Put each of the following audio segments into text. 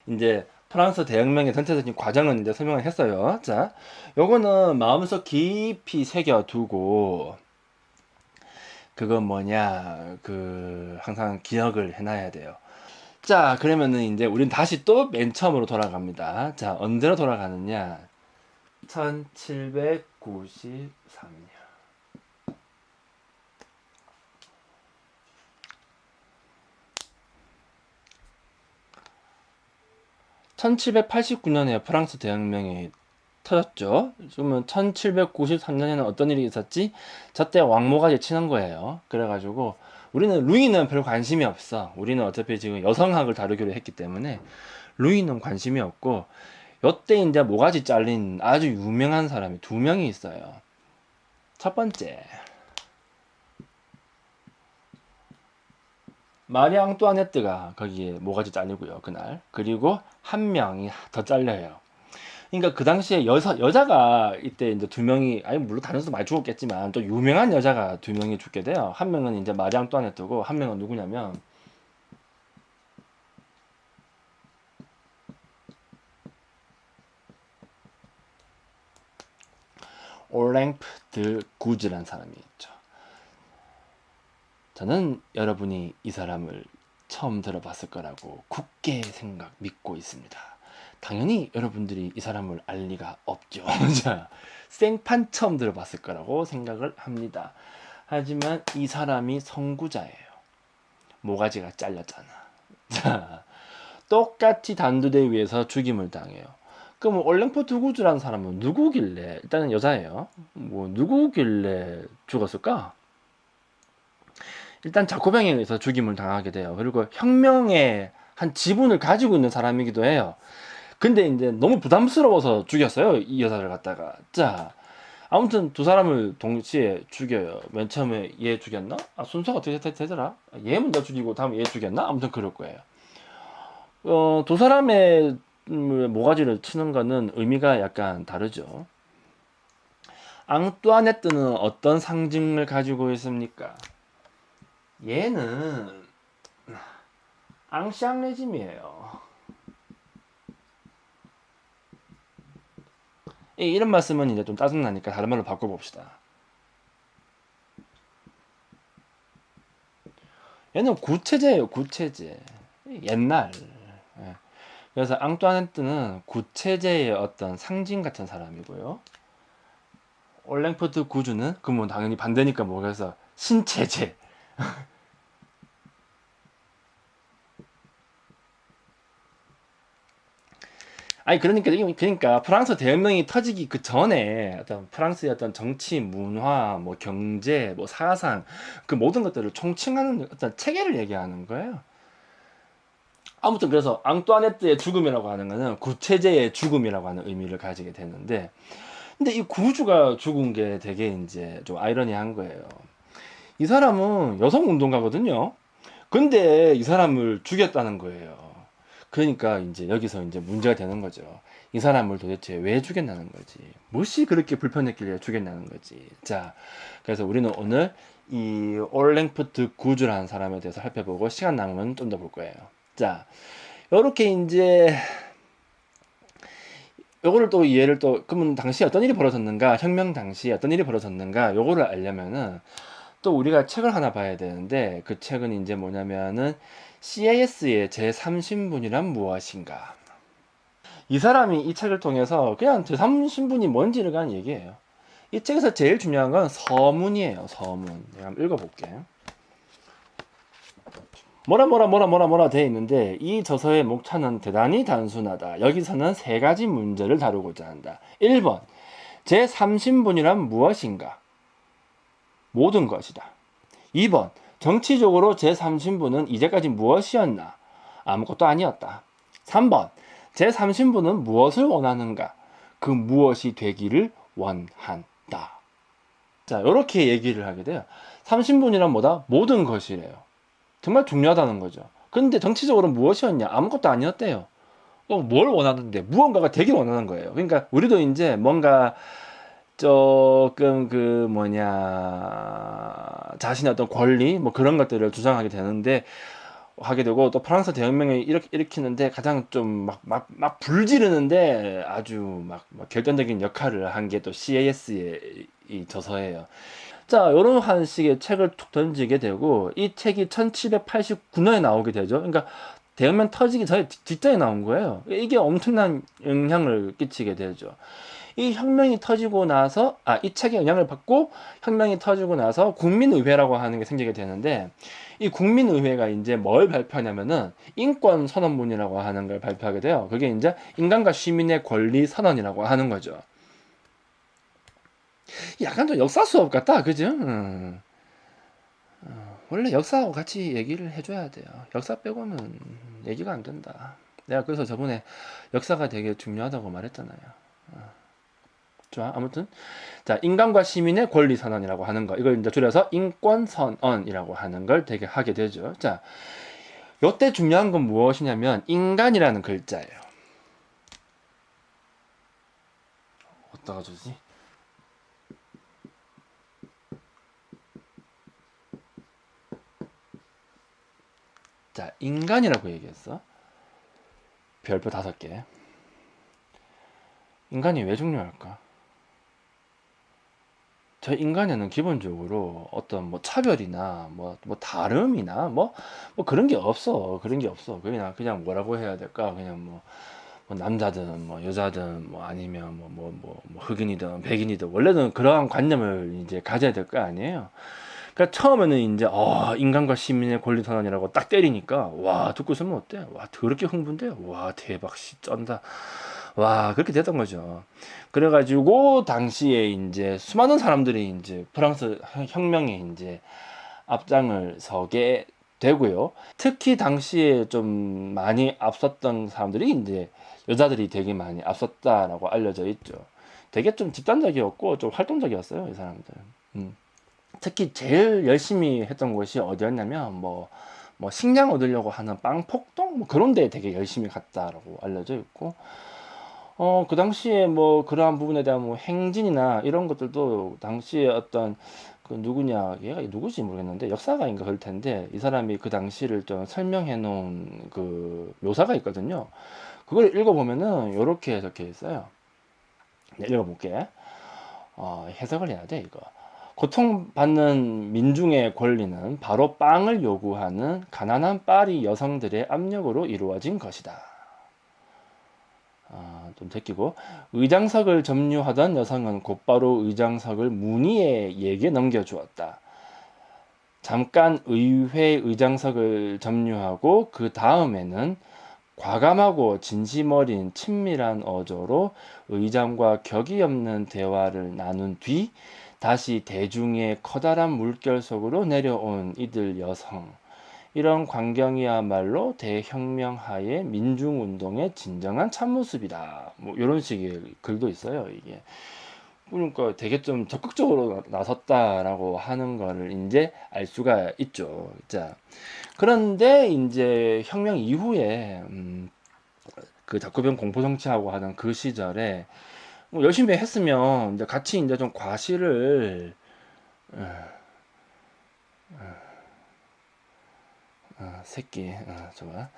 이제 프랑스 대혁명의 전체적인 과정은 이제 설명을 했어요. 자, 요거는 마음속 깊이 새겨두고, 그건 뭐냐, 항상 기억을 해놔야 돼요. 자, 그러면은 이제 우린 다시 또 맨 처음으로 돌아갑니다. 자, 언제로 돌아가느냐? 1793년. 1789년에 프랑스 대혁명이 터졌죠. 그러면 1793년에는 어떤 일이 있었지? 저때 왕모가지 치는 거예요. 그래가지고 우리는 루이는 별 관심이 없어. 우리는 어차피 지금 여성학을 다루기로 했기 때문에 루이는 관심이 없고, 요때 이제 모가지 잘린 아주 유명한 사람이 두 명이 있어요. 첫 번째, 마리 앙뚜아네트가 거기에 모가지 잘리고요, 그날. 그리고 한 명이 더 잘려요. 그러니까 그 당시에 여자가 이때 이제 두 명이, 아니 물론 다른 사람도 많이 죽었겠지만 또 유명한 여자가 두 명이 죽게 돼요. 한 명은 이제 마리 앙뚜아네트고, 한 명은 누구냐면 올랭프 드 구즈라는 사람이 있죠. 저는 여러분이 이 사람을 처음 들어봤을 거라고 굳게 믿고 있습니다. 당연히 여러분들이 이 사람을 알 리가 없죠. 자, 생판 처음 들어봤을 거라고 생각을 합니다. 하지만 이 사람이 선구자예요. 모가지가 잘렸잖아. 자, 똑같이 단두대 위에서 죽임을 당해요. 그럼 올랭포 두구즈라는 사람은 누구길래, 일단은 여자예요. 뭐 누구길래 죽었을까? 일단 자코병에 의해서 죽임을 당하게 돼요. 그리고 혁명의 한 지분을 가지고 있는 사람이기도 해요. 근데 이제 너무 부담스러워서 죽였어요, 이 여자를 갖다가. 자, 아무튼 두 사람을 동시에 죽여요. 맨 처음에 얘 죽였나? 순서가 어떻게 되더라? 얘 먼저 죽이고 다음에 얘 죽였나? 아무튼 그럴 거예요. 두 사람의 모가지를 치는 거는 의미가 약간 다르죠. 앙뚜아네트는 어떤 상징을 가지고 있습니까? 얘는 앙샹 레짐이에요. 이런 말씀은 이제 좀 짜증나니까 다른 말로 바꿔봅시다. 얘는 구체제예요, 구체제. 옛날. 예. 그래서 앙뚜아네트는 구체제의 어떤 상징 같은 사람이고요. 올랭포트 구주는 그러면 당연히 반대니까 뭐 그래서 신체제. 아니 그러니까 프랑스 대혁명이 터지기 그 전에 어떤 프랑스의 어떤 정치, 문화, 뭐 경제, 뭐 사상, 그 모든 것들을 총칭하는 어떤 체계를 얘기하는 거예요. 아무튼 그래서 앙뚜아네트의 죽음이라고 하는 것은 구체제의 죽음이라고 하는 의미를 가지게 되는데, 근데 이 구주가 죽은 게 되게 이제 좀 아이러니한 거예요. 이 사람은 여성 운동가거든요. 근데 이 사람을 죽였다는 거예요. 그러니까 이제 여기서 이제 문제가 되는 거죠. 이 사람을 도대체 왜 죽였냐는 거지. 무엇이 그렇게 불편했길래 죽였냐는 거지. 자, 그래서 우리는 오늘 이 올랭프트 구주라는 사람에 대해서 살펴보고 시간 남으면 좀 더 볼 거예요. 자, 요렇게 이제 요거를 또 이해를 또, 그러면 당시 어떤 일이 벌어졌는가, 혁명 당시 어떤 일이 벌어졌는가, 요거를 알려면은 또 우리가 책을 하나 봐야 되는데, 그 책은 이제 뭐냐면은 CAS의 제3신분이란 무엇인가. 이 사람이 이 책을 통해서 그냥 제3신분이 뭔지를 그냥 얘기해요. 이 책에서 제일 중요한 건 서문이에요. 서문. 내가 한번 읽어볼게. 뭐라 돼 있는데, 이 저서의 목차는 대단히 단순하다. 여기서는 세 가지 문제를 다루고자 한다. 1번, 제3신분이란 무엇인가? 모든 것이다. 2번, 정치적으로 제3신분은 이제까지 무엇이었나? 아무것도 아니었다. 3번, 제3신분은 무엇을 원하는가? 그 무엇이 되기를 원한다. 자, 이렇게 얘기를 하게 돼요. 3신분이란 뭐다? 모든 것이래요. 정말 중요하다는 거죠. 근데 정치적으로 무엇이었냐? 아무것도 아니었대요. 뭘 원하는데? 무언가가 되길 원하는 거예요. 그러니까 우리도 이제 뭔가 조금 자신의 어떤 권리 뭐 그런 것들을 주장하게 되는데, 하게 되고, 또 프랑스 대혁명을 일으키는데 가장 좀 막 불지르는데 아주 막 결정적인 역할을 한 게 또 CAS의 이 저서예요. 자, 요런 한 식의 책을 툭 던지게 되고, 이 책이 1789년에 나오게 되죠. 그러니까 대혁명 터지기 전에 직전에 나온 거예요. 이게 엄청난 영향을 끼치게 되죠. 이 혁명이 터지고 나서, 이 책의 영향을 받고 혁명이 터지고 나서 국민의회라고 하는 게 생기게 되는데, 이 국민의회가 이제 뭘 발표하냐면은 인권 선언문이라고 하는 걸 발표하게 돼요. 그게 이제 인간과 시민의 권리 선언이라고 하는 거죠. 약간 좀 역사 수업 같다, 그죠? 원래 역사하고 같이 얘기를 해줘야 돼요. 역사 빼고는 얘기가 안 된다. 내가 그래서 저번에 역사가 되게 중요하다고 말했잖아요. 좋아. 아무튼 자, 인간과 시민의 권리 선언이라고 하는 거, 이걸 이제 줄여서 인권 선언이라고 하는 걸 되게 하게 되죠. 자, 요때 중요한 건 무엇이냐면 인간이라는 글자예요. 어디다가 주지? 자, 인간이라고 얘기했어. 별표 5개. 인간이 왜 중요할까? 저 인간에는 기본적으로 어떤 뭐 차별이나 뭐 다름이나 뭐 그런 게 없어. 그런 게 없어. 그냥 뭐라고 해야 될까? 그냥 뭐 남자든 뭐 여자든 뭐 아니면 뭐 흑인이든 백인이든 원래는 그러한 관념을 이제 가져야 될 거 아니에요. 그러니까 처음에는 이제 인간과 시민의 권리 선언이라고 딱 때리니까 와, 듣고 있으면 어때? 와, 더럽게 흥분돼. 와, 대박 씨 쩐다. 와, 그렇게 됐던 거죠. 그래가지고 당시에 이제 수많은 사람들이 이제 프랑스 혁명에 이제 앞장을 서게 되고요. 특히 당시에 좀 많이 앞섰던 사람들이 이제 여자들이 되게 많이 앞섰다라고 알려져 있죠. 되게 좀 집단적이었고 좀 활동적이었어요, 이 사람들. 특히 제일 열심히 했던 곳이 어디였냐면 뭐 식량 얻으려고 하는 빵 폭동 뭐 그런 데 되게 열심히 갔다라고 알려져 있고, 그 당시에 뭐 그러한 부분에 대한 뭐 행진이나 이런 것들도 당시에 어떤 그 누구냐, 얘가 누구지 모르겠는데 역사가인가 그럴 텐데 이 사람이 그 당시를 좀 설명해 놓은 그 묘사가 있거든요. 그걸 읽어보면은 요렇게 적혀 있어요. 네, 읽어볼게. 해석을 해야 돼 이거. 고통받는 민중의 권리는 바로 빵을 요구하는 가난한 파리 여성들의 압력으로 이루어진 것이다. 좀 제끼고, 의장석을 점유하던 여성은 곧바로 의장석을 문희에게 넘겨주었다. 잠깐 의회 의장석을 점유하고 그 다음에는 과감하고 진심 어린 친밀한 어조로 의장과 격이 없는 대화를 나눈 뒤 다시 대중의 커다란 물결 속으로 내려온 이들 여성. 이런 광경이야말로 대혁명 하에 민중운동의 진정한 참모습이다. 뭐 이런 식의 글도 있어요, 이게. 그러니까 되게 좀 적극적으로 나섰다라고 하는 거를 이제 알 수가 있죠. 자, 그런데 이제 혁명 이후에 그 자코벤 공포 정치하고 하던 그 시절에 뭐 열심히 했으면 이제 같이 이제 좀 과시를 새끼 좋아.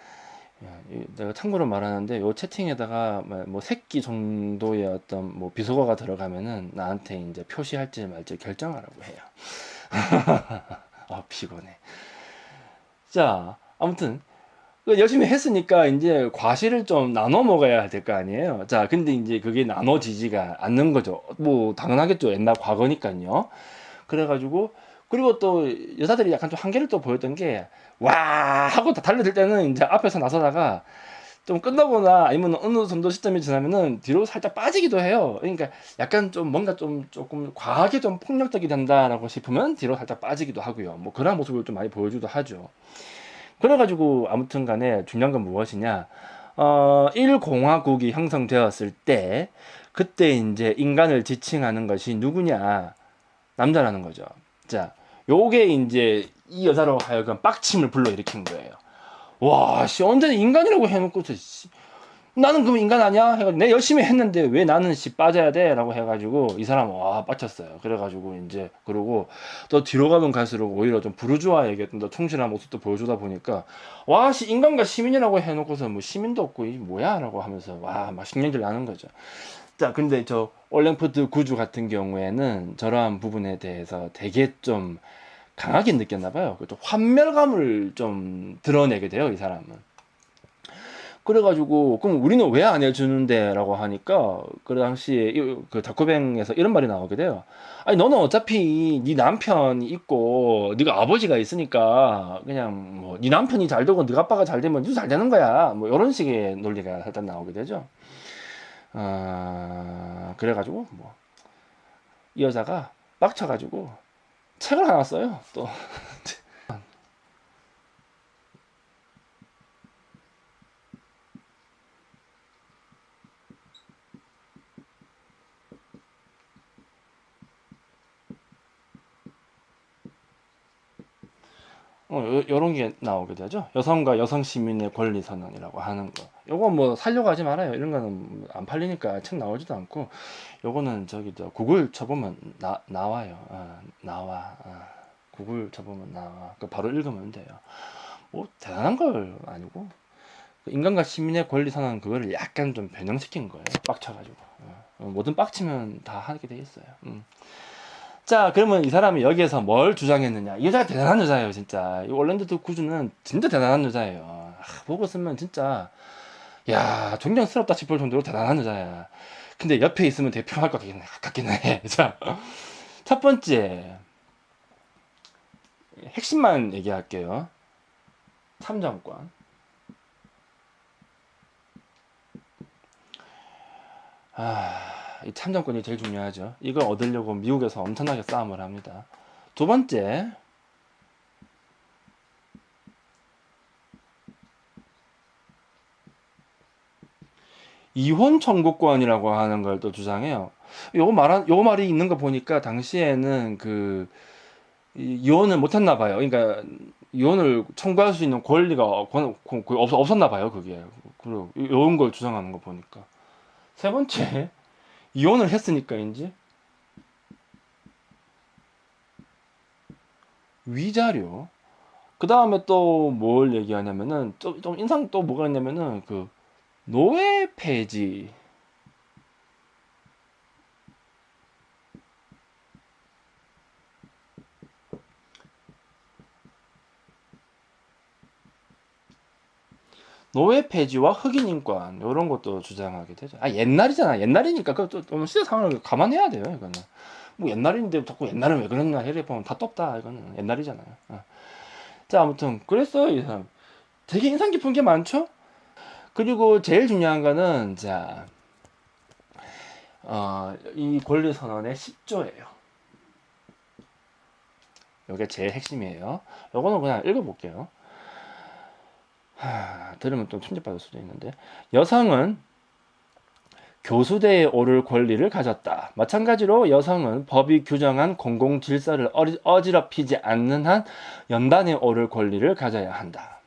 내가 참고로 말하는데 요 채팅에다가 뭐 새끼 정도의 어떤 뭐 비속어가 들어가면은 나한테 이제 표시할지 말지 결정하라고 해요. 피곤해. 자, 아무튼 열심히 했으니까 이제 과실을 좀 나눠 먹어야 될 거 아니에요. 자, 근데 이제 그게 나눠지지가 않는 거죠. 뭐 당연하겠죠. 옛날 과거니까요. 그래가지고 그리고 또 여자들이 약간 좀 한계를 또 보였던 게 와 하고 다 달려들 때는 이제 앞에서 나서다가 좀 끝나거나 아니면 어느 정도 시점이 지나면은 뒤로 살짝 빠지기도 해요. 그러니까 약간 좀 뭔가 좀 조금 과하게 좀 폭력적이 된다라고 싶으면 뒤로 살짝 빠지기도 하고요. 뭐 그런 모습을 좀 많이 보여주기도 하죠. 그래가지고 아무튼 간에 중요한 건 무엇이냐, 1공화국이 형성되었을 때 그때 이제 인간을 지칭하는 것이 누구냐, 남자라는 거죠. 자, 요게 이제 이 여자로 하여금 빡침을 불러일으킨 거예요. 와, 씨, 언제는 인간이라고 해놓고서, 씨, 나는 그럼 인간 아니야? 해가지고 내 열심히 했는데 왜 나는 빠져야 돼? 라고 해가지고 이 사람은 와 빡쳤어요. 그래가지고 이제 그러고 또 뒤로 가면 갈수록 오히려 좀 부르주아에게 좀 더 충실한 모습도 보여주다 보니까 와 인간과 시민이라고 해놓고서 뭐 시민도 없고 이 뭐야? 라고 하면서 와 막 신경질 나는 거죠. 자 근데 저 올랭푸드 구주 같은 경우에는 저러한 부분에 대해서 되게 좀 강하게 느꼈나 봐요. 좀 환멸감을 좀 드러내게 돼요, 이 사람은. 그래가지고 그럼 우리는 왜 안 해주는데라고 하니까 그 당시에 그 다코뱅에서 이런 말이 나오게 돼요. 아니 너는 어차피 네 남편이 있고 네가 아버지가 있으니까 그냥 뭐 네 남편이 잘 되고 네 아빠가 잘 되면 니도 잘 되는 거야. 뭐 이런 식의 논리가 살짝 나오게 되죠. 그래가지고 뭐 이 여자가 빡쳐가지고 책을 하나 써요. 또 요런 게 나오게 되죠. 여성과 여성 시민의 권리 선언이라고 하는 거. 요거 뭐 살려고 하지 말아요. 이런 거는 안 팔리니까 책 나오지도 않고. 요거는 저기 저 구글 쳐보면 나와요. 나와. 구글 쳐보면 나와. 그 바로 읽으면 돼요. 뭐 대단한 걸 아니고 인간과 시민의 권리 선언 그거를 약간 좀 변형시킨 거예요. 빡쳐가지고. 뭐든 빡치면 다 하게 돼 있어요. 자, 그러면 이 사람이 여기에서 뭘 주장했느냐? 이 여자가 대단한 여자예요, 진짜. 이 올랜드 구주는 진짜 대단한 여자예요. 보고 있으면 진짜, 야, 존경스럽다 싶을 정도로 대단한 여자야. 근데 옆에 있으면 대표할 것 같긴 해. 자, 첫 번째, 핵심만 얘기할게요. 참정권. 이 참정권이 제일 중요하죠. 이걸 얻으려고 미국에서 엄청나게 싸움을 합니다. 두 번째, 이혼 청구권이라고 하는 걸 또 주장해요. 요 말이 있는 거 보니까 당시에는 이혼을 못 했나 봐요. 그러니까 이혼을 청구할 수 있는 권리가 없었나 봐요, 그게. 그리고 이런 걸 주장하는 거 보니까. 세 번째, 이혼을 했으니까인지 위자료. 그 다음에 또 뭘 얘기하냐면은 좀 인상 또 뭐가 있냐면은 노예 폐지. 노예 폐지와 흑인 인권 이런 것도 주장하게 되죠. 옛날이잖아. 옛날이니까 그것도 좀 시대 상황을 감안해야 돼요. 이거는 뭐 옛날인데 자꾸 옛날은 왜 그랬나 해를 보면 다 떴다. 이거는 옛날이잖아요. 자 아무튼 그랬어요. 이 사람 되게 인상 깊은 게 많죠. 그리고 제일 중요한 거는 이 권리 선언의 10조예요. 이게 제일 핵심이에요. 요거는 그냥 읽어볼게요. 들으면 좀 충격받을 수도 있는데 여성은 교수대에 오를 권리를 가졌다. 마찬가지로 여성은 법이 규정한 공공 질서를 어지럽히지 않는 한 연단에 오를 권리를 가져야 한다.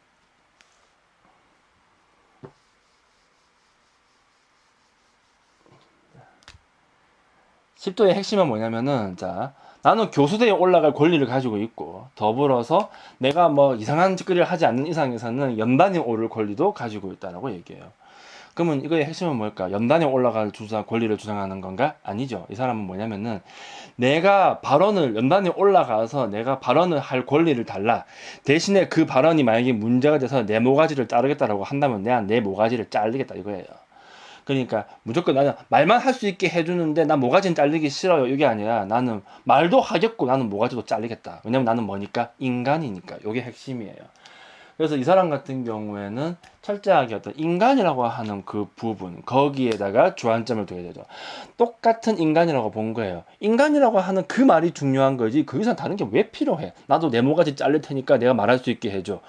10도의 핵심은 뭐냐면은 나는 교수대에 올라갈 권리를 가지고 있고 더불어서 내가 뭐 이상한 짓거리를 하지 않는 이상에서는 연단에 오를 권리도 가지고 있다라고 얘기해요. 그러면 이거의 핵심은 뭘까? 연단에 올라갈 권리를 주장하는 건가? 아니죠. 이 사람은 뭐냐면은 내가 연단에 올라가서 내가 발언을 할 권리를 달라. 대신에 그 발언이 만약에 문제가 돼서 내 모가지를 자르겠다라고 한다면 내가 내 모가지를 자르겠다 이거예요. 그러니까 무조건 나는 말만 할 수 있게 해주는데 난 모가지는 잘리기 싫어요. 이게 아니라 나는 말도 하겠고 나는 모가지도 잘리겠다. 왜냐면 나는 뭐니까? 인간이니까. 이게 핵심이에요. 그래서 이 사람 같은 경우에는 철저하게 어떤 인간이라고 하는 그 부분 거기에다가 주안점을 두게 되죠. 똑같은 인간이라고 본 거예요. 인간이라고 하는 그 말이 중요한 거지 그 이상 다른 게 왜 필요해? 나도 내 모가지 잘릴 테니까 내가 말할 수 있게 해줘.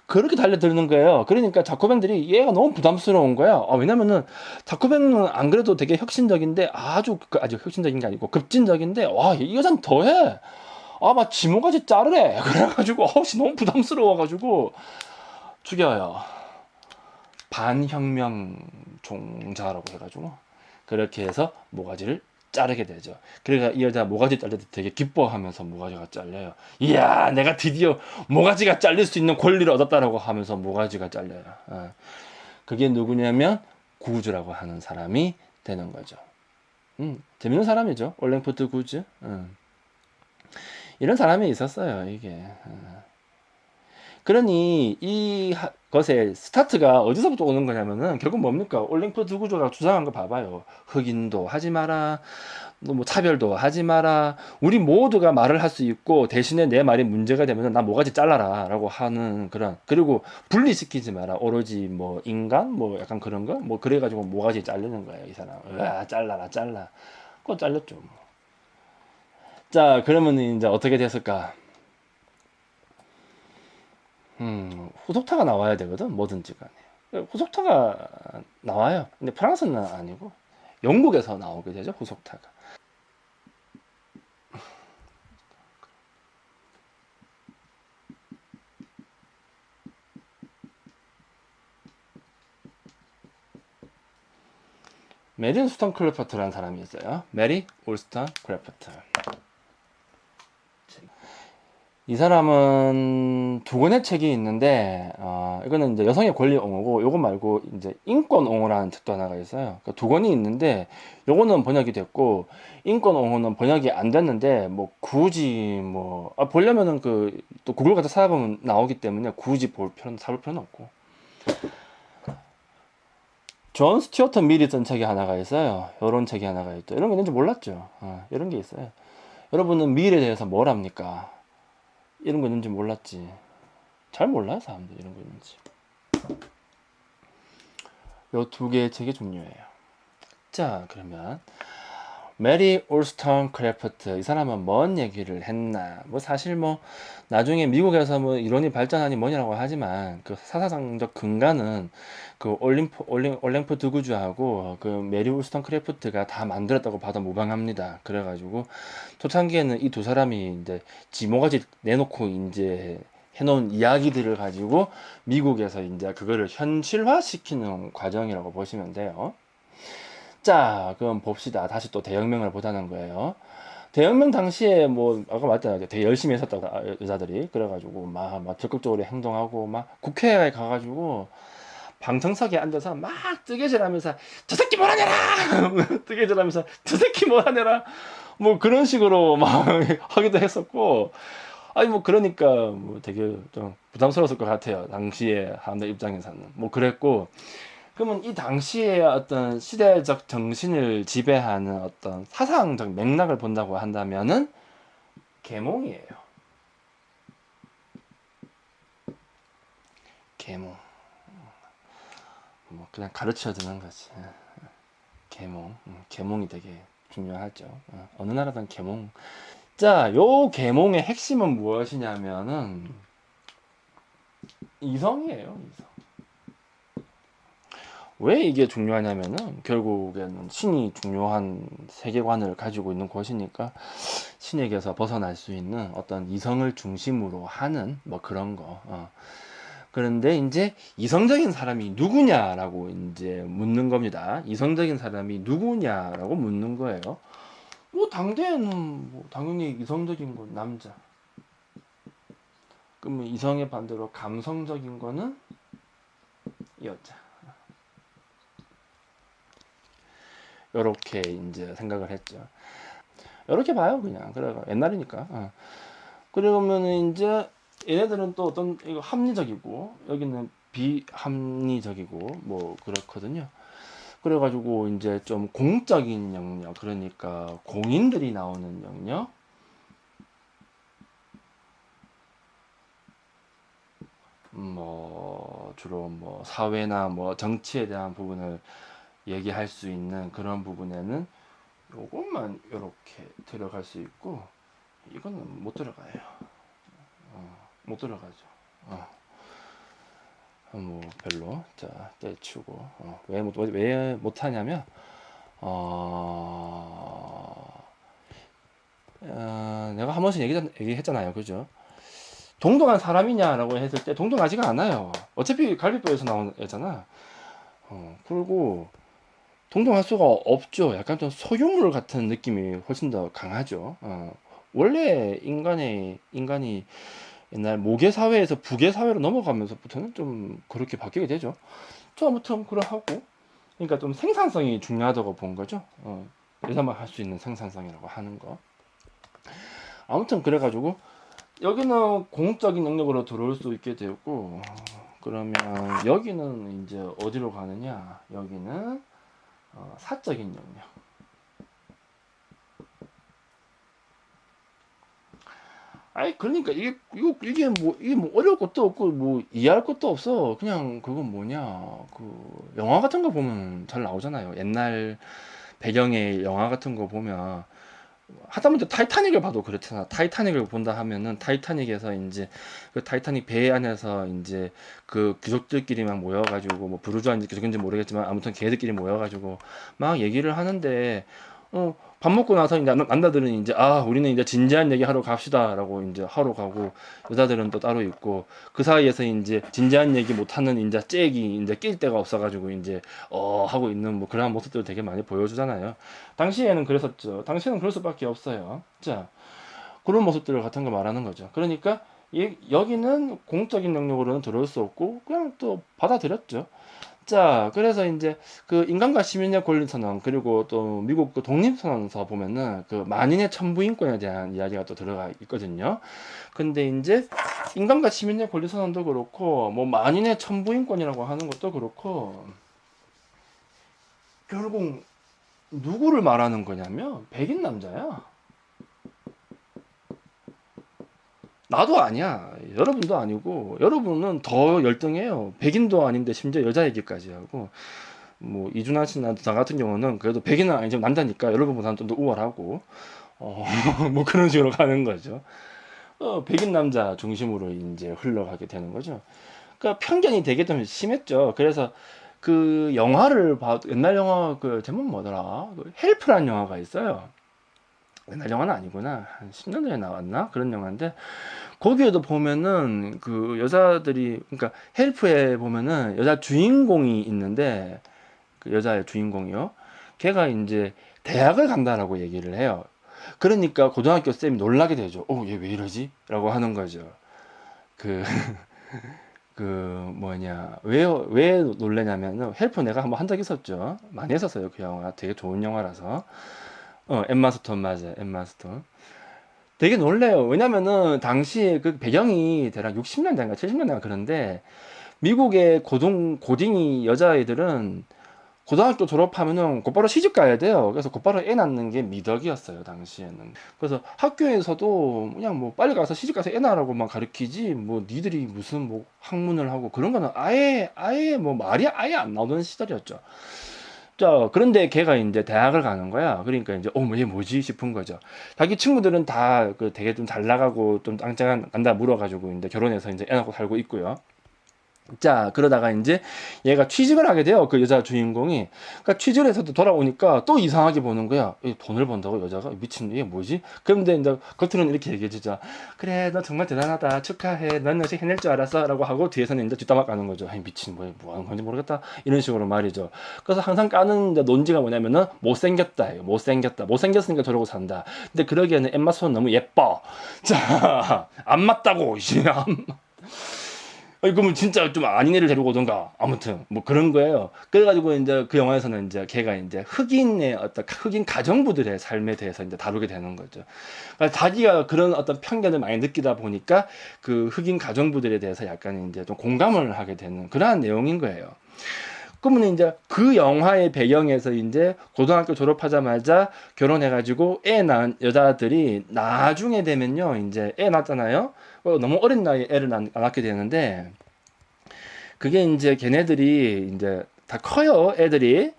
그렇게 달려드는 거예요. 그러니까 자코뱅들이 얘가 너무 부담스러운 거야. 왜냐면은 자코뱅은 안 그래도 되게 혁신적인데 아주 혁신적인 게 아니고 급진적인데 와 이 여자는 더해. 막 지모가지 자르래. 그래가지고 너무 부담스러워가지고 죽여요. 반혁명주의자. 종자라고 해가지고 그렇게 해서 모가지를 자르게 되죠. 그러니까 이 여자 모가지 잘릴 때 되게 기뻐하면서 모가지가 잘려요. 이야, 내가 드디어 모가지가 잘릴 수 있는 권리를 얻었다라고 하면서 모가지가 잘려요. 그게 누구냐면 구즈라고 하는 사람이 되는 거죠. 재밌는 사람이죠. 올랭푸트 구즈. 이런 사람이 있었어요, 이게. 그러니 이 것의 스타트가 어디서부터 오는 거냐면은 결국 뭡니까? 올랭푸트 구조가 주장한 거 봐봐요. 흑인도 하지 마라. 뭐 차별도 하지 마라. 우리 모두가 말을 할 수 있고 대신에 내 말이 문제가 되면은 나 모가지 잘라라라고 하는 그런, 그리고 분리시키지 마라. 오로지 뭐 인간 뭐 약간 그런 거 뭐 그래가지고 모가지 자르는 거예요, 이 사람. 잘라라 잘라. 그거 잘렸죠. 뭐. 자, 그러면 이제 어떻게 됐을까? 후속타가 나와야 되거든, 뭐든지 간에. 후속타가 나와요. 근데 프랑스는 아니고 영국에서 나오게 되죠, 후속타가. 메리 울스턴 클래퍼트라는 사람이 있어요. 메리 울스턴 클래퍼트. 이 사람은 두 권의 책이 있는데, 이거는 이제 여성의 권리 옹호고, 요거 말고 이제 인권 옹호라는 책도 하나가 있어요. 그러니까 두 권이 있는데, 요거는 번역이 됐고, 인권 옹호는 번역이 안 됐는데, 뭐 굳이 뭐, 보려면은 또 구글 같은 찾아보면 나오기 때문에 굳이 사볼 필요는 없고. 존 스튜어트 밀이 쓴 책이 하나가 있어요. 요런 책이 하나가 있죠. 이런 게 있는지 몰랐죠. 이런 게 있어요. 여러분은 밀에 대해서 뭘 합니까? 이런 거 있는지 몰랐지. 잘 몰라요, 사람들 이런 거 있는지. 요 두 개의 책이 중요해요. 자, 그러면 메리 울스턴 크래프트, 이 사람은 뭔 얘기를 했나? 뭐 사실 뭐 나중에 미국에서 뭐 이론이 발전하니 뭐냐라고 하지만 그 사사상적 근간은 그 올랭푸트 구주하고 그 메리 울스턴 크래프트가 다 만들었다고 봐도 무방합니다. 그래가지고 초창기에는 이 두 사람이 이제 지모가지 내놓고 이제 해놓은 이야기들을 가지고 미국에서 이제 그거를 현실화시키는 과정이라고 보시면 돼요. 자, 그럼 봅시다. 다시 또 대혁명을 보자는 거예요. 대혁명 당시에 뭐 아까 말했잖아요. 되게 열심히 했었다 여자들이. 그래가지고 막 적극적으로 행동하고 막 국회에 가가지고 방청석에 앉아서 막 뜨개질하면서 저 새끼 몰아내라 뜨개질하면서 저 새끼 몰아내라 뭐 그런 식으로 막 하기도 했었고, 아니 뭐 그러니까 뭐 되게 좀 부담스러웠을 것 같아요. 당시에 사람들 입장에서는 뭐 그랬고. 그러면 이 당시의 어떤 시대적 정신을 지배하는 어떤 사상적 맥락을 본다고 한다면은 계몽이에요. 계몽. 뭐 그냥 가르쳐 주는 거지. 계몽. 계몽이 되게 중요하죠. 어느 나라든 계몽. 자, 요 계몽의 핵심은 무엇이냐면은 이성이에요. 이성. 왜 이게 중요하냐면은 결국에는 신이 중요한 세계관을 가지고 있는 곳이니까 신에게서 벗어날 수 있는 어떤 이성을 중심으로 하는 뭐 그런 거. 그런데 이제 이성적인 사람이 누구냐라고 이제 묻는 겁니다. 이성적인 사람이 누구냐라고 묻는 거예요. 뭐 당대에는 뭐 당연히 이성적인 건 남자. 그러면 이성의 반대로 감성적인 거는 여자. 요렇게 이제 생각을 했죠. 요렇게 봐요, 그냥. 그래, 옛날이니까. 그러면은 이제 얘네들은 또 어떤, 이거 합리적이고, 여기는 비합리적이고, 뭐, 그렇거든요. 그래가지고 이제 좀 공적인 영역, 그러니까 공인들이 나오는 영역, 뭐, 주로 뭐, 사회나 뭐, 정치에 대한 부분을 얘기할 수 있는 그런 부분에는 요것만 이렇게 들어갈 수 있고, 이거는 못 들어가요. 못 들어가죠. 뭐 별로. 자, 떼치고. 왜 못하냐면 내가 한 번씩 얘기했잖아요, 그죠? 동등한 사람이냐라고 했을 때 동등하지가 않아요. 어차피 갈비뼈에서 나온 애잖아. 그리고 동등할 수가 없죠. 약간 좀 소유물 같은 느낌이 훨씬 더 강하죠. 원래 인간이 옛날 모계 사회에서 부계 사회로 넘어가면서부터는 좀 그렇게 바뀌게 되죠. 저 아무튼 그러하고 그러니까 좀 생산성이 중요하다고 본 거죠. 여자만 할 수 있는 생산성이라고 하는 거. 아무튼 그래가지고 여기는 공적인 영역으로 들어올 수 있게 되고 그러면 여기는 이제 어디로 가느냐? 여기는 사적인 영역. 아니 그러니까 이게 뭐 어려울 것도 없고 뭐 이해할 것도 없어. 그냥 그건 뭐냐 그 영화 같은 거 보면 잘 나오잖아요. 옛날 배경의 영화 같은 거 보면 하다못해 타이타닉을 봐도 그렇잖아. 타이타닉을 본다 하면은 타이타닉에서 이제 그 타이타닉 배 안에서 이제 그 귀족들끼리만 모여가지고 뭐 부르주아인지 귀족인지 모르겠지만 아무튼 걔들끼리 모여가지고 막 얘기를 하는데 밥 먹고 나서 이제 남자들은 이제 우리는 이제 진지한 얘기 하러 갑시다라고 이제 하러 가고 여자들은 또 따로 있고 그 사이에서 이제 진지한 얘기 못 하는 이제 잭이 이제 낄 데가 없어가지고 이제 하고 있는 뭐 그런 모습들을 되게 많이 보여주잖아요. 당시에는 그랬었죠. 당시에는 그럴 수밖에 없어요. 자, 그런 모습들 같은 거 말하는 거죠. 그러니까 여기는 공적인 영역으로는 들어올 수 없고 그냥 또 받아들였죠. 자, 그래서 이제 그 인간과 시민의 권리 선언 그리고 또 미국 그 독립 선언서 보면은 그 만인의 천부인권에 대한 이야기가 또 들어가 있거든요. 근데 이제 인간과 시민의 권리 선언도 그렇고 뭐 만인의 천부인권이라고 하는 것도 그렇고 결국 누구를 말하는 거냐면 백인 남자야. 나도 아니야. 여러분도 아니고 여러분은 더 열등해요. 백인도 아닌데 심지어 여자 얘기까지 하고 뭐 이준하 씨나 나 같은 경우는 그래도 백인은 아니지만 남자니까 여러분보다는 좀 더 우월하고 뭐 그런 식으로 가는 거죠. 백인 남자 중심으로 이제 흘러가게 되는 거죠. 그러니까 편견이 되게 좀 심했죠. 그래서 그 영화를 봐 옛날 영화 그 제목 뭐더라? 그 헬프라는 영화가 있어요. 옛날 영화는 아니구나. 한 10년 전에 나왔나? 그런 영화인데 거기에도 보면은 그 여자들이 그러니까 헬프에 보면은 여자 주인공이 있는데 그 여자의 주인공이요. 걔가 이제 대학을 간다라고 얘기를 해요. 그러니까 고등학교 쌤이 놀라게 되죠. 얘 왜 이러지? 라고 하는 거죠. 그, 그, 뭐냐, 왜 놀래냐면은, 헬프 내가 한번 한 적 있었죠. 많이 했었어요, 그 영화. 되게 좋은 영화라서. 엠마 스톤 맞아, 엠마 스톤. 되게 놀래요. 왜냐면은, 당시에 그 배경이 대략 60년대인가 70년대인가 그런데, 미국의 고딩이 여자애들은 고등학교 졸업하면은 곧바로 시집 가야 돼요. 그래서 곧바로 애 낳는 게 미덕이었어요, 당시에는. 그래서 학교에서도 그냥 뭐 빨리 가서 시집 가서 애 낳으라고만 가르치지, 뭐 니들이 무슨 뭐 학문을 하고 그런 거는 아예 뭐 말이 아예 안 나오던 시절이었죠. 자, 그런데 걔가 이제 대학을 가는 거야. 그러니까 이제, 얘 뭐지? 싶은 거죠. 자기 친구들은 다 그 되게 좀 잘 나가고 좀 짱짱한 간다 물어가지고 이제 결혼해서 이제 애 낳고 살고 있고요. 자, 그러다가 이제 얘가 취직을 하게 돼요. 그 여자 주인공이. 그러니까 취직을 해서 또 돌아오니까 또 이상하게 보는 거야. 돈을 번다고 여자가? 미친, 이게 뭐지? 그런데 이제 겉으로는 이렇게 얘기해 주죠. 그래, 너 정말 대단하다. 축하해. 넌 역시 해낼 줄 알았어. 라고 하고 뒤에서는 이제 뒷담화 까는 거죠. 아니, 미친, 뭐 하는 건지 모르겠다. 이런 식으로 말이죠. 그래서 항상 까는 논지가 뭐냐면은 못생겼다. 못생겼다. 못생겼으니까 저러고 산다. 근데 그러기에는 엠마 스톤 너무 예뻐. 자, 안 맞다고. 그러면 진짜 좀 아닌 애를 데리고 오던가. 아무튼, 뭐 그런 거예요. 그래가지고 이제 그 영화에서는 이제 걔가 이제 흑인 가정부들의 삶에 대해서 이제 다루게 되는 거죠. 그러니까 자기가 그런 어떤 편견을 많이 느끼다 보니까 그 흑인 가정부들에 대해서 약간 이제 좀 공감을 하게 되는 그러한 내용인 거예요. 그러면 이제 그 영화의 배경에서 이제 고등학교 졸업하자마자 결혼해가지고 애 낳은 여자들이 나중에 되면요, 이제 애 낳잖아요. 너무 어린 나이에 애를 낳게 되는데, 그게 이제 걔네들이 이제 다 커요, 애들이.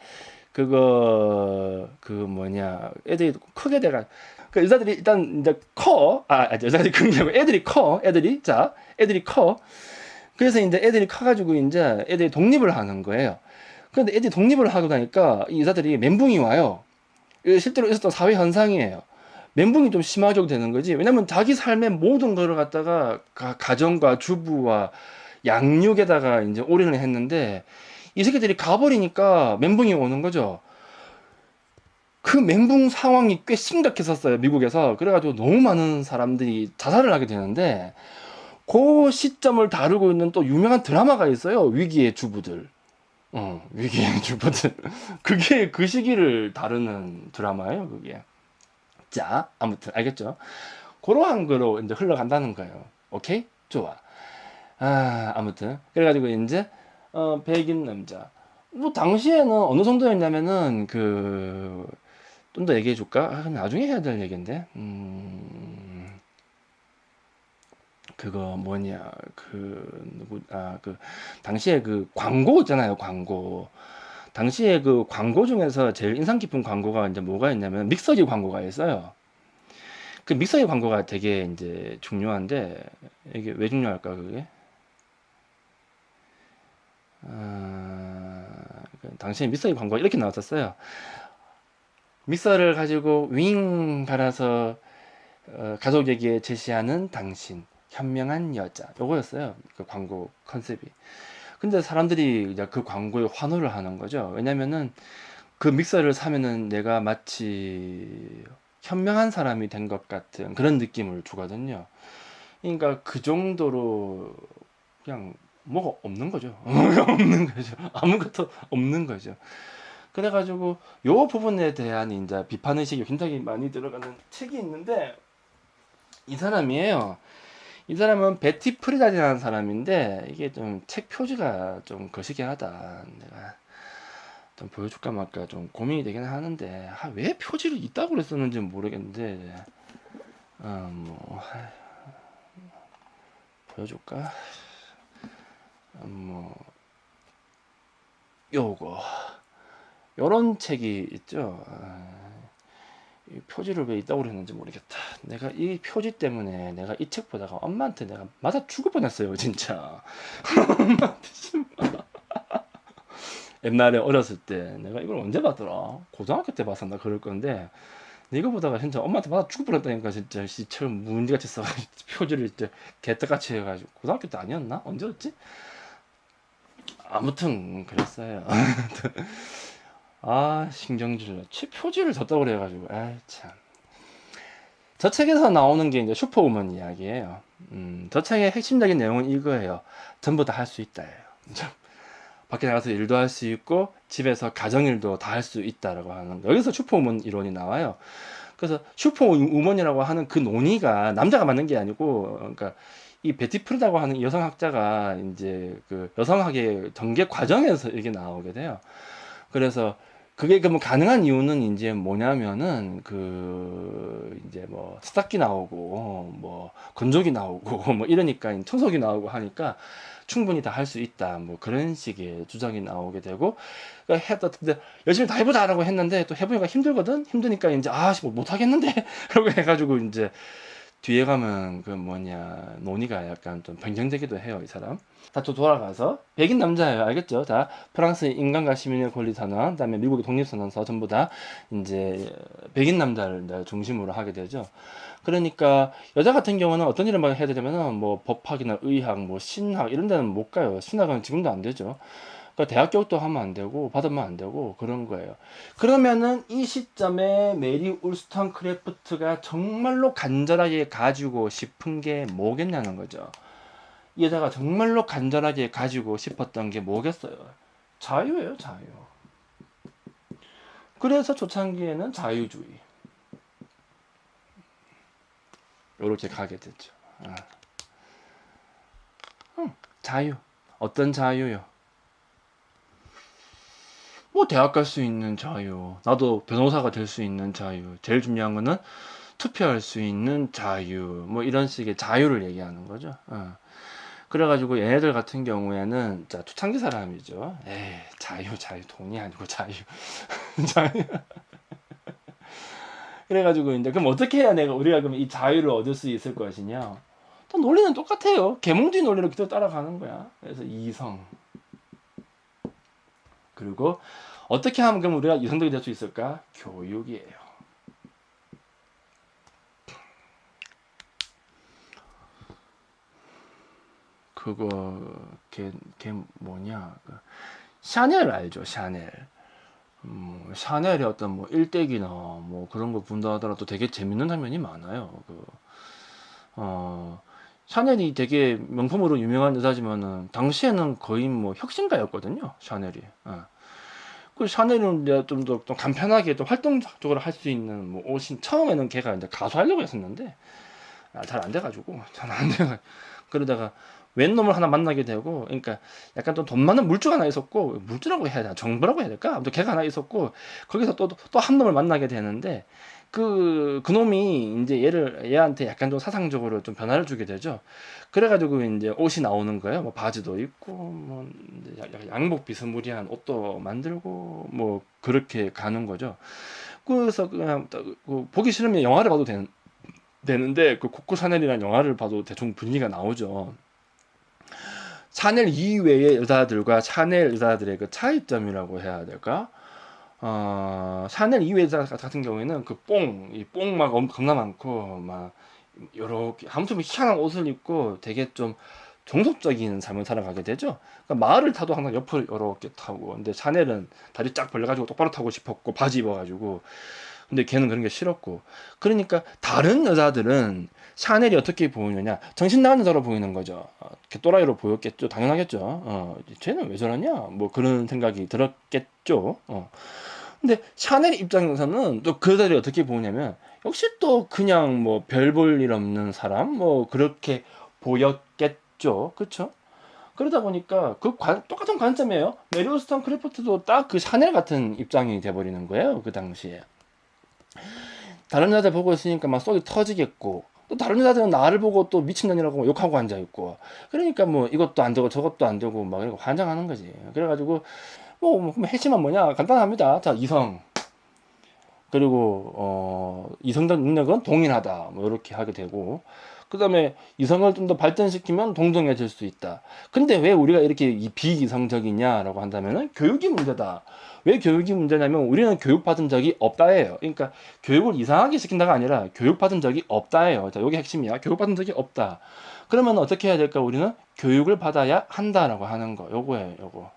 애들이 크게 돼가, 그 여자들이 일단 이제 커, 여자들이 그런 게 아니고 애들이 커. 그래서 이제 애들이 커가지고 이제 애들이 독립을 하는 거예요. 그런데 애들이 독립을 하고 나니까 이 여자들이 멘붕이 와요. 실제로 있었던 사회 현상이에요. 멘붕이 좀 심하게 되는 거지. 왜냐면 자기 삶의 모든 거를 갖다가 가정과 주부와 양육에다가 이제 올인을 했는데 이 새끼들이 가버리니까 멘붕이 오는 거죠. 그 멘붕 상황이 꽤 심각했었어요, 미국에서. 그래가지고 너무 많은 사람들이 자살을 하게 되는데, 그 시점을 다루고 있는 또 유명한 드라마가 있어요. 위기의 주부들. 위기의 주부들. 그게 그 시기를 다루는 드라마예요, 그게. 자, 아무튼 알겠죠? 그러한 거로 이제 흘러간다는 거예요. 오케이? 좋아. 아무튼 그래가지고 이제 백인 남자. 뭐 당시에는 어느 정도였냐면은 그 좀 더 얘기해 줄까? 나중에 해야 될 얘기인데. 그거 뭐냐 그 당시에 그 광고 있잖아요, 광고. 당시에 그 광고 중에서 제일 인상 깊은 광고가 이제 뭐가 있냐면 믹서기 광고가 있어요. 그 믹서기 광고가 되게 이제 중요한데, 이게 왜 중요할까 그게? 당시에 믹서기 광고가 이렇게 나왔었어요. 믹서를 가지고 윙 갈아서 가족에게 제시하는 당신, 현명한 여자. 요거였어요, 그 광고 컨셉이. 근데 사람들이 이제 그 광고에 환호를 하는 거죠. 왜냐면은 그 믹서를 사면은 내가 마치 현명한 사람이 된 것 같은 그런 느낌을 주거든요. 그러니까 그 정도로 그냥 뭐가 없는 거죠. 뭐가 없는 거죠. 아무것도 없는 거죠. 그래가지고 요 부분에 대한 이제 비판 의식이 굉장히 많이 들어가는 책이 있는데, 이 사람이에요. 이 사람은 베티 프리단이라는 사람인데, 이게 좀 책 표지가 좀 거시기하다. 내가 좀 보여줄까 말까 좀 고민이 되긴 하는데, 왜 표지를 이따구로 그랬었는지 모르겠는데, 뭐 보여줄까? 뭐 요거 요런 책이 있죠. 이 표지를 왜 이따구로 했는지 모르겠다. 내가 이 표지 때문에 내가 이 책 보다가 엄마한테 내가 맞아 죽을 뻔했어요, 진짜. 옛날에 어렸을 때 내가 이걸 언제 봤더라? 고등학교 때 봤었나 그럴 건데, 이거 보다가 진짜 엄마한테 맞아 죽을 뻔했다니까. 진짜 시처럼 문제같이 써가지고 표지를 이제 개떡같이 해가지고. 고등학교 때 아니었나? 언제였지? 아무튼 그랬어요. 신경질. 표지를 줬다고 그래가지고. 참. 저 책에서 나오는 게 이제 슈퍼우먼 이야기예요. 저 책의 핵심적인 내용은 이거예요. 전부 다 할 수 있다예요. 밖에 나가서 일도 할 수 있고 집에서 가정일도 다 할 수 있다라고 하는 거. 여기서 슈퍼우먼 이론이 나와요. 그래서 슈퍼우먼이라고 하는 그 논의가 남자가 만든 게 아니고, 그러니까 이 베티 프리다고 하는 여성학자가 이제 그 여성학의 전개 과정에서 이게 나오게 돼요. 그래서 그게 그뭐 가능한 이유는 이제 뭐냐면은 그 이제 뭐 세탁기 나오고 뭐 건조기 나오고 뭐 이러니까 청소기 나오고 하니까 충분히 다 할 수 있다, 뭐 그런 식의 주장이 나오게 되고, 그러니까 근데 열심히 다 해보자라고 했는데 또 해보니까 힘들거든. 힘드니까 이제 뭐 못하겠는데 그러고 해가지고 이제 뒤에 가면 그 뭐냐 논의가 약간 좀 변경되기도 해요, 이 사람. 다 또 돌아가서 백인 남자예요, 알겠죠? 다 프랑스 인간과 시민의 권리 선언, 그다음에 미국의 독립 선언서 전부 다 이제 백인 남자를 이제 중심으로 하게 되죠. 그러니까 여자 같은 경우는 어떤 일을 막 해야 되냐면은 뭐 법학이나 의학, 뭐 신학 이런 데는 못 가요. 신학은 지금도 안 되죠. 그러니까 대학 교육도 하면 안 되고 받으면 안 되고 그런 거예요. 그러면은 이 시점에 메리 울스턴 크래프트가 정말로 간절하게 가지고 싶은 게 뭐겠냐는 거죠. 이 여자가 정말로 간절하게 가지고 싶었던 게 뭐겠어요? 자유예요, 자유. 그래서 초창기에는 자유주의 이렇게 가게 됐죠. 자유. 어떤 자유요? 뭐 대학 갈 수 있는 자유, 나도 변호사가 될 수 있는 자유, 제일 중요한 거는 투표할 수 있는 자유, 뭐 이런 식의 자유를 얘기하는 거죠. 그래가지고 얘네들 같은 경우에는 자 초창기 사람이죠. 자유 돈이 아니고 자유. 자유. 그래가지고 이제 그럼 어떻게 해야 우리가 그럼 이 자유를 얻을 수 있을 것이냐? 또 논리는 똑같아요. 계몽주의 논리를 그대로 따라가는 거야. 그래서 이성. 그리고 어떻게 하면 그럼 우리가 이성적이 될 수 있을까? 교육이에요. 그거 걔 뭐냐? 샤넬 알죠? 샤넬. 샤넬의 어떤 뭐 일대기나 뭐 그런 거 본다 하더라도 되게 재밌는 장면이 많아요. 어, 샤넬이 되게 명품으로 유명한 의사지만은 당시에는 거의 뭐 혁신가였거든요. 샤넬이. 그 샤넬은 이제 좀 더 좀 간편하게 좀 활동적으로 할 수 있는 뭐 옷이 처음에는 걔가 이제 가수 하려고 했었는데 잘 안 돼가지고 잘 안 돼가 그러다가 웬 놈을 하나 만나게 되고 그러니까 약간 좀 돈 많은 물주가 하나 있었고 물주라고 해야 되나 정부라고 해야 될까 아무튼 걔가 하나 있었고 거기서 또 한 놈을 만나게 되는데 그 놈이 이제 얘한테 약간 좀 사상적으로 좀 변화를 주게 되죠. 그래가지고 이제 옷이 나오는 거예요. 뭐 바지도 입고 뭐 이제 양복 비스무리한 옷도 만들고 뭐 그렇게 가는 거죠. 그래서 그냥 보기 싫으면 영화를 봐도 되는데 그 코코 샤넬이라는 영화를 봐도 대충 분위기가 나오죠. 샤넬 이외의 여자들과 샤넬 여자들의 그 차이점이라고 해야 될까? 샤넬 이외의 여자 같은 경우에는 이 뽕 막 겁나 많고 막 요렇게 아무튼 희한한 옷을 입고 되게 좀 종속적인 삶을 살아가게 되죠. 그러니까 말을 타도 항상 옆을 이렇게 타고, 근데 샤넬은 다리 쫙 벌려가지고 똑바로 타고 싶었고 바지 입어가지고, 근데 걔는 그런 게 싫었고. 그러니까 다른 여자들은 샤넬이 어떻게 보이느냐, 정신 나간 여자로 보이는 거죠. 또라이로 보였겠죠. 당연하겠죠. 쟤는 왜 저러냐, 뭐 그런 생각이 들었겠죠. 근데 샤넬 입장에서는 또 그 여자들이 어떻게 보냐면 역시 또 그냥 뭐 별 볼 일 없는 사람 뭐 그렇게 보였겠죠. 그쵸? 그러다 보니까 똑같은 관점이에요. 메리 우스턴크래프트도 딱 그 샤넬 같은 입장이 돼버리는 거예요. 그 당시에. 다른 여자 보고 있으니까 막 속이 터지겠고, 또 다른 여자들은 나를 보고 또 미친년이라고 욕하고 앉아있고, 그러니까 뭐 이것도 안 되고 저것도 안 되고 막 이러고 환장하는 거지. 그래가지고 뭐 핵심은 뭐냐, 간단합니다. 자, 이성, 그리고 이성적 능력은 동일하다, 뭐 이렇게 하게 되고, 그 다음에 이성을 좀 더 발전시키면 동정해질 수 있다. 근데 왜 우리가 이렇게 비이성적이냐라고 한다면은 교육이 문제다. 왜 교육이 문제냐면 우리는 교육받은 적이 없다예요. 그러니까 교육을 이상하게 시킨다가 아니라 교육받은 적이 없다예요. 자, 요게 핵심이야. 교육받은 적이 없다. 그러면 어떻게 해야 될까? 우리는 교육을 받아야 한다라고 하는 거. 요거예요, 요거.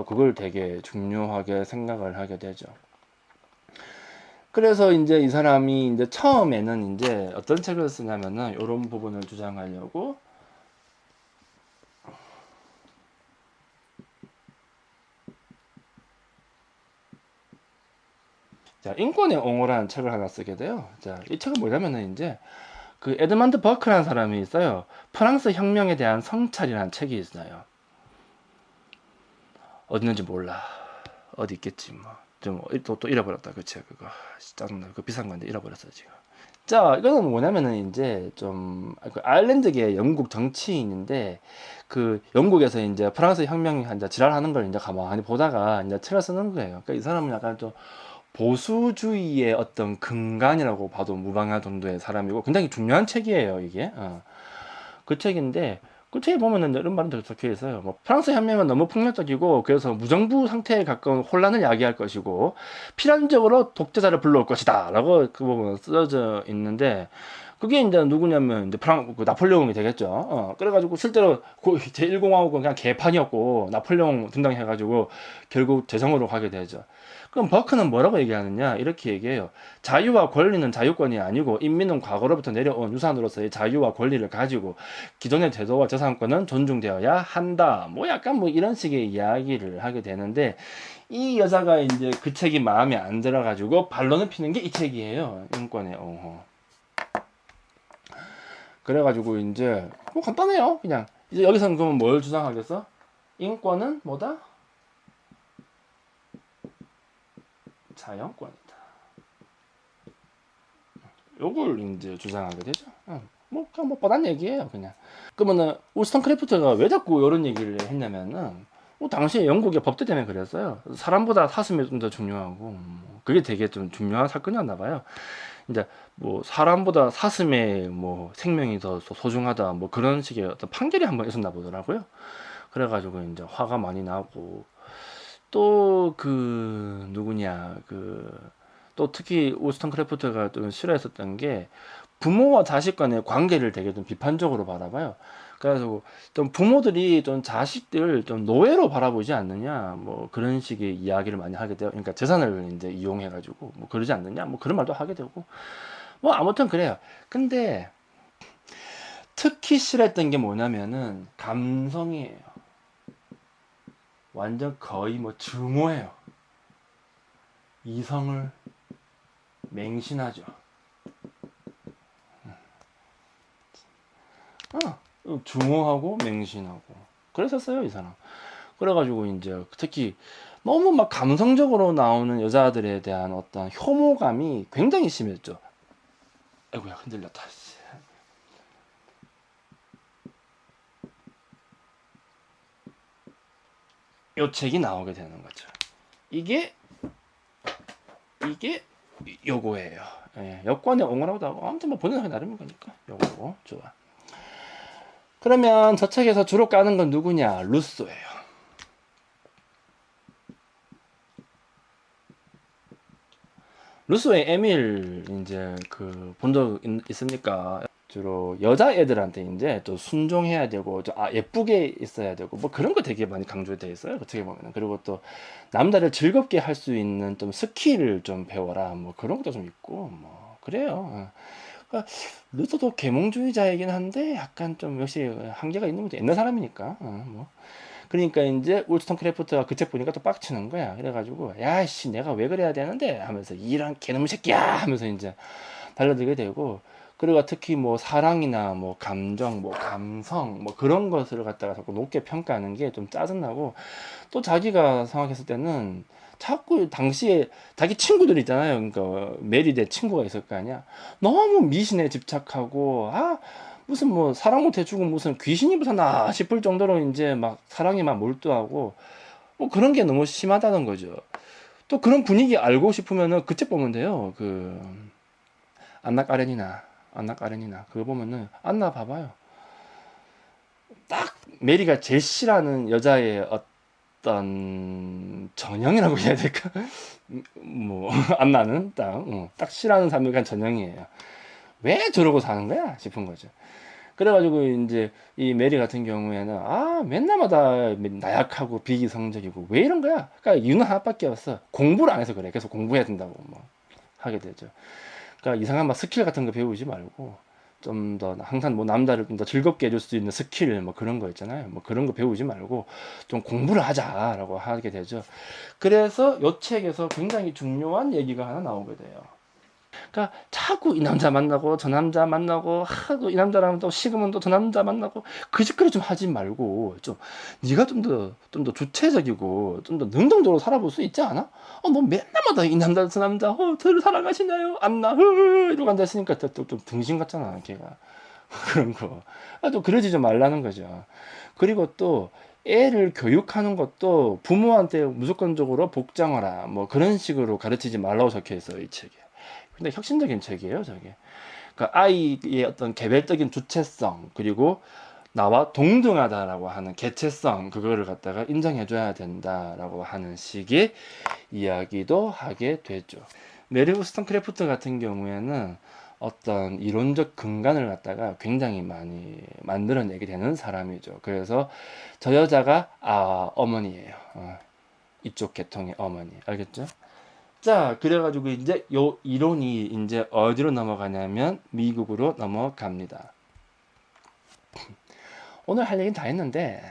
그걸 되게 중요하게 생각을 하게 되죠. 그래서 이제 이 사람이 이제 처음에는 이제 어떤 책을 쓰냐면은 이런 부분을 주장하려고, 자, 인권의 옹호라는 책을 하나 쓰게 돼요. 자, 이 책은 뭐냐면은 이제 그 에드먼드 버크라는 사람이 있어요. 프랑스 혁명에 대한 성찰이라는 책이 있어요. 어디 있는지 몰라. 어디 있겠지 뭐. 또 잃어버렸다. 그 책 그거. 짜증나. 그 비싼 건데 잃어버렸어 지금. 자, 이거는 뭐냐면은 이제 좀 그 아일랜드계 영국 정치인인데, 그 영국에서 이제 프랑스 혁명이 이제 지랄하는 걸 이제 가만히 보다가 이제 책을 쓰는 거예요. 그러니까 이 사람은 약간 좀 보수주의의 어떤 근간이라고 봐도 무방할 정도의 사람이고 굉장히 중요한 책이에요, 이게. 그 책인데, 그 책에 보면은 이런 말은 적혀 있어요. 뭐 프랑스 혁명은 너무 폭력적이고 그래서 무정부 상태에 가까운 혼란을 야기할 것이고 필연적으로 독재자를 불러올 것이다라고 그 부분 써져 있는데, 그게 이제 누구냐면 이제 그 나폴레옹이 되겠죠. 그래가지고 실제로 제1공화국은 그냥 개판이었고 나폴레옹 등장해가지고 결국 재정으로 가게 되죠. 그럼 버크는 뭐라고 얘기하느냐, 이렇게 얘기해요. 자유와 권리는 자유권이 아니고 인민은 과거로부터 내려온 유산으로서의 자유와 권리를 가지고 기존의 제도와 재산권은 존중되어야 한다. 뭐 약간 뭐 이런 식의 이야기를 하게 되는데, 이 여자가 이제 그 책이 마음에 안 들어가지고 반론을 피는 게 이 책이에요. 인권의 옹호. 그래가지고 이제 뭐 간단해요. 그냥 이제 여기서는 그러면 뭘 주장하겠어? 인권은 뭐다? 자연권이다. 요걸 이제 주장하게 되죠. 그냥 뭐 뻔한 얘기예요, 그냥. 그러면은 우스턴크래프트가 왜 자꾸 이런 얘기를 했냐면은, 당시에 영국의 법대 때문에 그랬어요. 사람보다 사슴이 좀 더 중요하고, 그게 되게 좀 중요한 사건이었나 봐요. 이제 뭐 사람보다 사슴의 뭐 생명이 더 소중하다, 뭐 그런 식의 어떤 판결이 한번 있었나 보더라고요. 그래가지고 이제 화가 많이 나고, 또 누구냐, 또 특히 우스턴크래프트가 좀 싫어했었던 게 부모와 자식 간의 관계를 되게 좀 비판적으로 바라봐요. 그래서 좀 부모들이 좀 자식들 좀 노예로 바라보지 않느냐, 뭐 그런 식의 이야기를 많이 하게 돼요. 그러니까 재산을 이제 이용해가지고 뭐 그러지 않느냐, 뭐 그런 말도 하게 되고, 뭐 아무튼 그래요. 근데 특히 싫어했던 게 뭐냐면은 감성이에요. 완전 거의 뭐 증오해요. 이성을 맹신하죠. 증오하고 맹신하고 그랬었어요, 이 사람. 그래가지고 이제 특히 너무 막 감성적으로 나오는 여자들에 대한 어떤 혐오감이 굉장히 심했죠. 아이고야, 흔들렸다. 요 책이 나오게 되는 거죠. 이게 요거예요. 예, 여권에 옹호라고도 하고 아무튼 뭐 본인 하기 나름인 거니까 요거 좋아. 그러면 저 책에서 주로 까는 건 누구냐? 루소예요. 루소의 에밀 이제 그 본 적 있습니까? 주로 여자애들한테 이제 또 순종해야 되고 예쁘게 있어야 되고 뭐 그런 거 되게 많이 강조되어 있어요. 어떻게 보면. 그리고 또 남자를 즐겁게 할 수 있는 좀 스킬을 좀 배워라 뭐 그런 것도 좀 있고 뭐 그래요. 그러니까 루소도 계몽주의자이긴 한데 약간 좀 역시 한계가 있는 거죠. 옛날 사람이니까. 뭐. 그러니까 이제 울스턴 크래프트가 그 책 보니까 또 빡치는 거야. 그래가지고 야씨 내가 왜 그래야 되는데 하면서 이런 개놈 새끼야 하면서 이제 달려들게 되고, 그리고 특히 뭐 사랑이나 뭐 감정, 뭐 감성, 뭐 그런 것을 갖다가 자꾸 높게 평가하는 게 좀 짜증나고, 또 자기가 생각했을 때는 자꾸 당시에 자기 친구들 있잖아요. 그러니까 메리의 친구가 있을 거 아니야. 너무 미신에 집착하고 무슨 뭐 사랑 못해 죽은 무슨 귀신이 무사나 싶을 정도로 이제 막 사랑에만 몰두하고 뭐 그런 게 너무 심하다는 거죠. 또 그런 분위기 알고 싶으면은 그 책 보면 돼요. 그 안나 까레니나 그거 보면은 안나 봐봐요. 딱 메리가 제시라는 여자의 어떤 전형이라고 해야 될까? 뭐 안나는 딱 싫어하는 사람에 대한 전형이에요. 왜 저러고 사는 거야 싶은 거죠. 그래가지고 이제 이 메리 같은 경우에는 맨날마다 나약하고 비이성적이고 왜 이런 거야? 그러니까 이유는 하나밖에 없어. 공부를 안 해서 그래. 계속 공부해야 된다고 뭐 하게 되죠. 그러니까 이상한 막 스킬 같은 거 배우지 말고 좀 더 항상 뭐 남자를 좀 더 즐겁게 해줄 수 있는 스킬 뭐 그런 거 있잖아요. 뭐 그런 거 배우지 말고 좀 공부를 하자라고 하게 되죠. 그래서 요 책에서 굉장히 중요한 얘기가 하나 나오게 돼요. 그러니까 자꾸 이 남자 만나고 저 남자 만나고 하도 이 남자랑 또 식으면 또 저 남자 만나고 그 짓거리 좀 하지 말고 좀 네가 좀 더 주체적이고 좀 더 능동적으로 살아볼 수 있지 않아? 뭐 맨날마다 이 남자 저 남자 저를 사랑하시나요? 안나 이러고 앉아 있으니까 좀 등신 같잖아 걔가. 그런 거. 또 그러지 좀 말라는 거죠. 그리고 또 애를 교육하는 것도 부모한테 무조건적으로 복장하라 뭐 그런 식으로 가르치지 말라고 적혀 있어요, 이 책에. 근데 혁신적인 책이에요, 저게. 그러니까 아이의 어떤 개별적인 주체성, 그리고 나와 동등하다라고 하는 개체성, 그거를 갖다가 인정해줘야 된다라고 하는 식의 이야기도 하게 되죠. 메리 우스턴크래프트 같은 경우에는 어떤 이론적 근간을 갖다가 굉장히 많이 만들어내게 되는 사람이죠. 그래서 저 여자가 어머니예요. 이쪽 계통의 어머니. 알겠죠? 자, 그래가지고 이제 요 이론이 이제 어디로 넘어가냐면 미국으로 넘어갑니다. 오늘 할 얘기는 다 했는데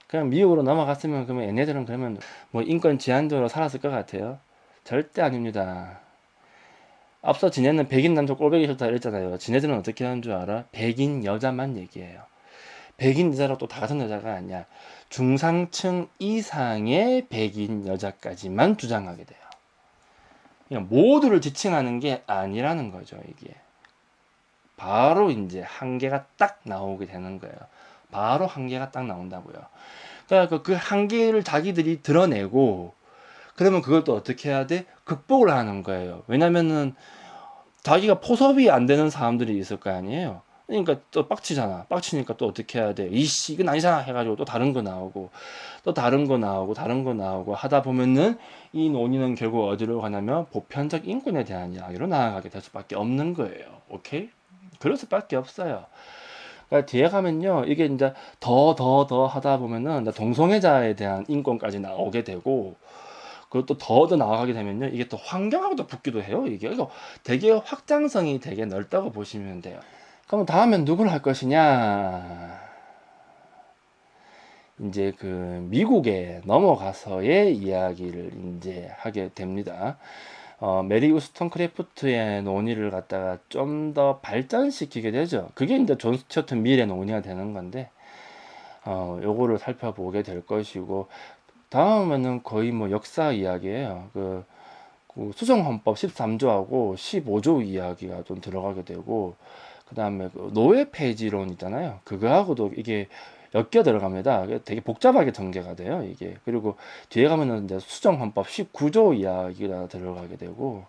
그냥 미국으로 넘어갔으면 그러면 얘네들은 그러면 뭐 인권 지향적으로 살았을 것 같아요? 절대 아닙니다. 앞서 지네는 백인 남자 꼴보기 싫다 이랬잖아요. 지네들은 어떻게 하는 줄 알아? 백인 여자만 얘기해요. 백인 여자로 또 다 같은 여자가 아니야. 중상층 이상의 백인 여자까지만 주장하게 돼요. 그냥 모두를 지칭하는 게 아니라는 거죠, 이게. 바로 이제 한계가 딱 나오게 되는 거예요. 바로 한계가 딱 나온다고요. 그러니까 그 한계를 자기들이 드러내고, 그러면 그걸 또 어떻게 해야 돼? 극복을 하는 거예요. 왜냐면은 자기가 포섭이 안 되는 사람들이 있을 거 아니에요. 그러니까 또 빡치잖아. 빡치니까 또 어떻게 해야 돼? 이씨, 이건 아니잖아. 해가지고 또 다른 거 나오고, 또 다른 거 나오고, 다른 거 나오고 하다 보면은 이 논의는 결국 어디로 가냐면 보편적 인권에 대한 이야기로 나아가게 될 수밖에 없는 거예요. 오케이? 그럴 수밖에 없어요. 그러니까 뒤에 가면요, 이게 이제 더 하다 보면은 이제 동성애자에 대한 인권까지 나오게 되고, 그리고 또 더 나아가게 되면요, 이게 또 환경하고도 붙기도 해요. 이게 이거 되게 확장성이 되게 넓다고 보시면 돼요. 그럼 다음엔 누굴 할 것이냐? 이제 그 미국에 넘어가서의 이야기를 이제 하게 됩니다. 메리 우스턴 크래프트의 논의를 갖다가 좀 더 발전시키게 되죠. 그게 이제 존 스튜어트 밀의 논의가 되는 건데, 요거를 살펴보게 될 것이고, 다음에는 거의 뭐 역사 이야기예요. 그 수정헌법 13조하고 15조 이야기가 좀 들어가게 되고, 그 다음에 그 노예 폐지론 있잖아요. 그거하고도 이게 엮여 들어갑니다. 되게 복잡하게 전개가 돼요, 이게. 그리고 뒤에 가면은 이제 수정헌법 19조 이야기가 들어가게 되고,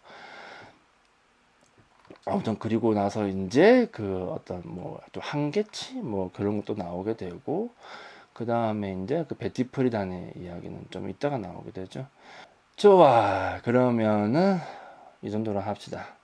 아무튼 그리고 나서 이제 그 어떤 뭐 또 한계치 뭐 그런 것도 나오게 되고, 그 다음에 이제 그 베티 프리단의 이야기는 좀 이따가 나오게 되죠. 좋아. 그러면은 이 정도로 합시다.